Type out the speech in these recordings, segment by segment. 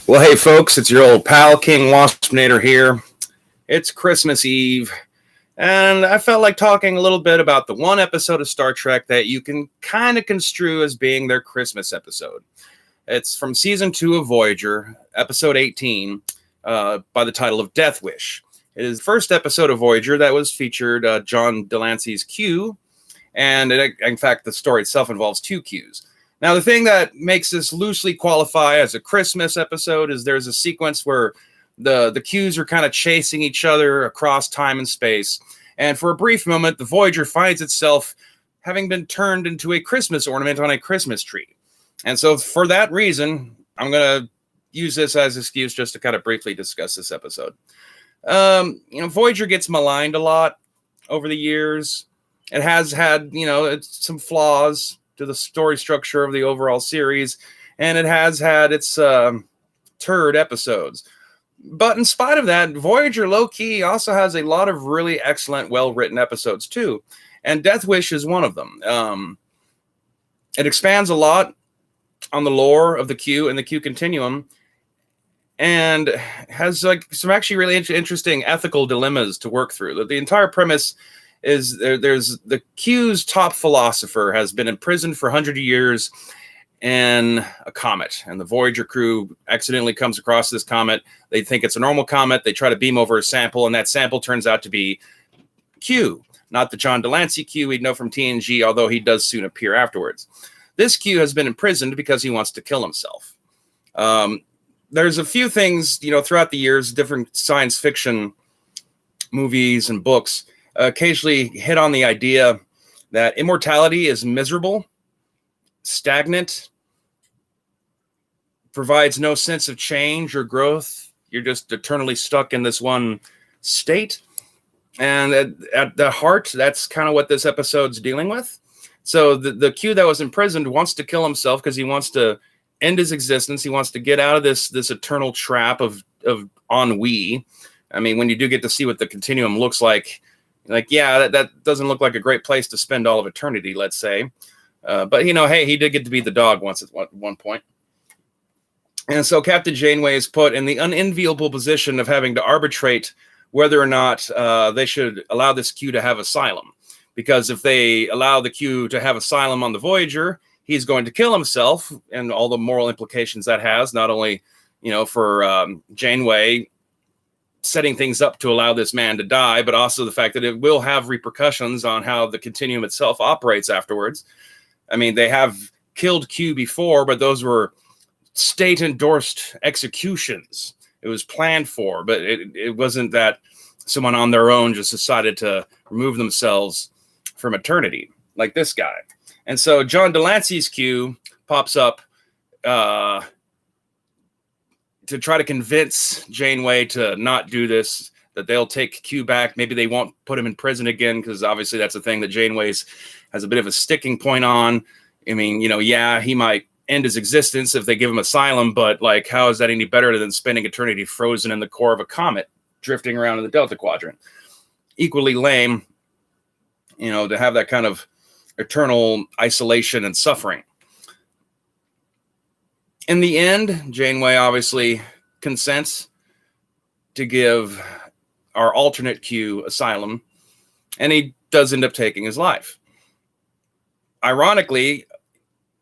Well, hey, folks, it's your old pal King Waspinator here. It's Christmas Eve, and I felt like talking a little bit about the one episode of Star Trek that you can kind of construe as being their Christmas episode. It's from season 2 of Voyager, episode 18, by the title of Death Wish. It is the first episode of Voyager that was featured John Delancey's Q, and in fact, the story itself involves two Qs. Now, the thing that makes this loosely qualify as a Christmas episode is there's a sequence where the Qs are kind of chasing each other across time and space. And for a brief moment, the Voyager finds itself having been turned into a Christmas ornament on a Christmas tree. And so for that reason, I'm going to use this as an excuse just to kind of briefly discuss this episode. Voyager gets maligned a lot over the years. It has had, some flaws to the story structure of the overall series, and it has had its turd episodes. But in spite of that, Voyager low-key also has a lot of really excellent, well-written episodes too, and Death Wish is one of them. It expands a lot on the lore of the Q and the Q continuum, and has some actually really interesting ethical dilemmas to work through. The entire premise is there's the Q's top philosopher has been imprisoned for 100 years in a comet, and the Voyager crew accidentally comes across this comet. They think it's a normal comet. They try to beam over a sample, and that sample turns out to be Q, not the John Delancey Q we'd know from TNG, although he does soon appear afterwards. This Q has been imprisoned because he wants to kill himself. There's a few things, throughout the years, different science fiction movies and books occasionally hit on the idea that immortality is miserable, stagnant, provides no sense of change or growth. You're just eternally stuck in this one state. And at the heart, that's kind of what this episode's dealing with. So the Q that was imprisoned wants to kill himself because he wants to end his existence. He wants to get out of this eternal trap of ennui. I mean, when you do get to see what the continuum looks like, that doesn't look like a great place to spend all of eternity, let's say. But, hey, he did get to be the dog once at one point. And so Captain Janeway is put in the unenviable position of having to arbitrate whether or not they should allow this Q to have asylum. Because if they allow the Q to have asylum on the Voyager, he's going to kill himself, and all the moral implications that has, not only, for Janeway setting things up to allow this man to die, but also the fact that it will have repercussions on how the continuum itself operates afterwards. I mean, they have killed Q before, but those were state-endorsed executions. It was planned for, but it wasn't that someone on their own just decided to remove themselves from eternity, like this guy. And so John Delancey's Q pops up to try to convince Janeway to not do this, that they'll take Q back. Maybe they won't put him in prison again, because obviously that's a thing that Janeway's has a bit of a sticking point on. I mean, he might end his existence if they give him asylum, but how is that any better than spending eternity frozen in the core of a comet drifting around in the Delta Quadrant? Equally lame, to have that kind of eternal isolation and suffering. In the end, Janeway obviously consents to give our alternate Q asylum, and he does end up taking his life. Ironically,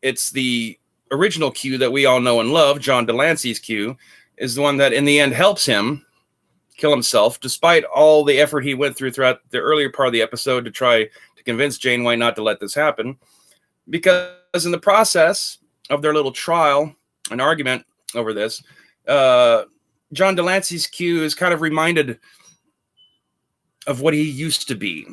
it's the original Q that we all know and love, John Delancey's Q, is the one that in the end helps him kill himself, despite all the effort he went throughout the earlier part of the episode to try to convince Janeway not to let this happen. Because in the process of their little trial, an argument over this, John Delancey's Q is kind of reminded of what he used to be,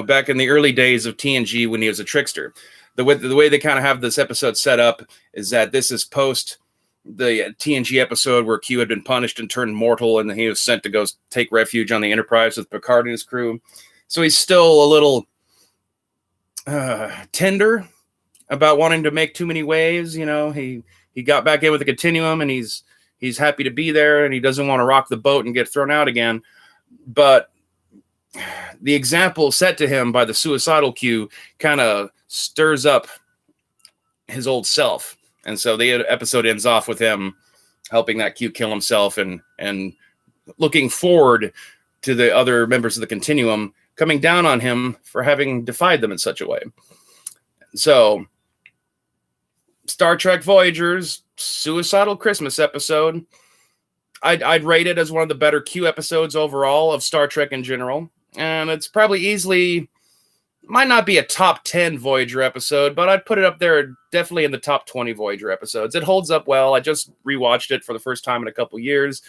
back in the early days of TNG when he was a trickster. The way they kind of have this episode set up is that this is post the TNG episode where Q had been punished and turned mortal, and he was sent to go take refuge on the Enterprise with Picard and his crew. So he's still a little tender about wanting to make too many waves. He got back in with the continuum, and he's happy to be there, and he doesn't want to rock the boat and get thrown out again. But the example set to him by the suicidal Q kind of stirs up his old self. And so the episode ends off with him helping that Q kill himself and looking forward to the other members of the Continuum coming down on him for having defied them in such a way. So, Star Trek Voyager's suicidal Christmas episode, I'd rate it as one of the better Q episodes overall of Star Trek in general. And it's probably easily, might not be a top 10 Voyager episode, but I'd put it up there definitely in the top 20 Voyager episodes. It holds up well. I just rewatched it for the first time in a couple years.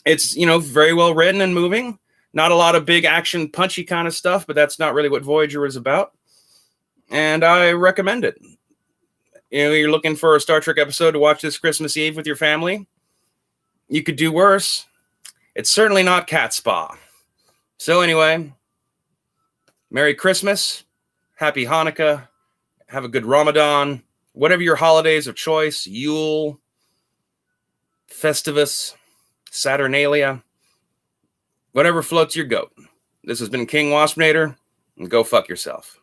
It's, very well written and moving. Not a lot of big action, punchy kind of stuff, but that's not really what Voyager is about. And I recommend it. You're looking for a Star Trek episode to watch this Christmas Eve with your family. You could do worse. It's certainly not Cat Spa. So anyway, Merry Christmas, Happy Hanukkah, have a good Ramadan, whatever your holidays of choice, Yule, Festivus, Saturnalia, whatever floats your goat. This has been King Waspinator, and go fuck yourself.